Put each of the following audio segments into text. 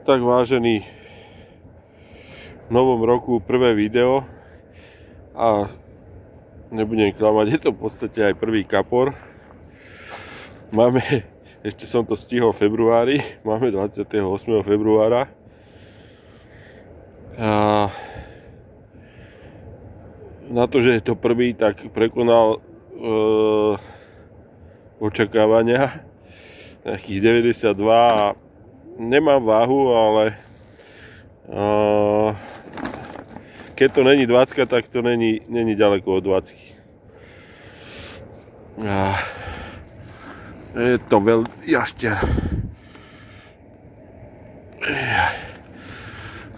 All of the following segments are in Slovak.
tak vážený, v novom roku prvé video a nebudem klamať, je to v podstate aj prvý kapor. Máme, ešte som to stihol v februári, máme 28. februára a na to, že je to prvý, tak prekonal očakávania nejakých 92 a nemám váhu, ale keď to není 20, tak to není ďaleko od 20. Je to jašter.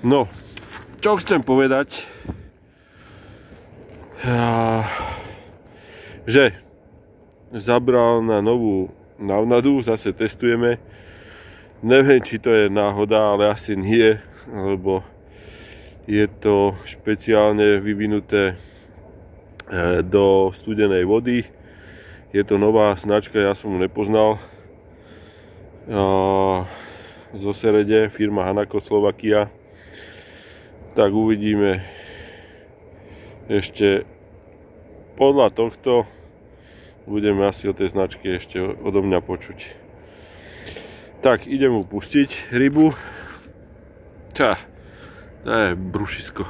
No, čo chcem povedať, že zabral na novú navnadu, zase testujeme. Neviem, či to je náhoda, ale asi nie, lebo je to špeciálne vyvinuté do studenej vody. Je to nová značka, ja som ju nepoznal. Zo Serede, firma Hanako Slovakia. Tak uvidíme ešte podľa tohto. Budeme asi o tej značke ešte odo mňa počuť. Tak, idem mu pustiť rybu. To je brušisko.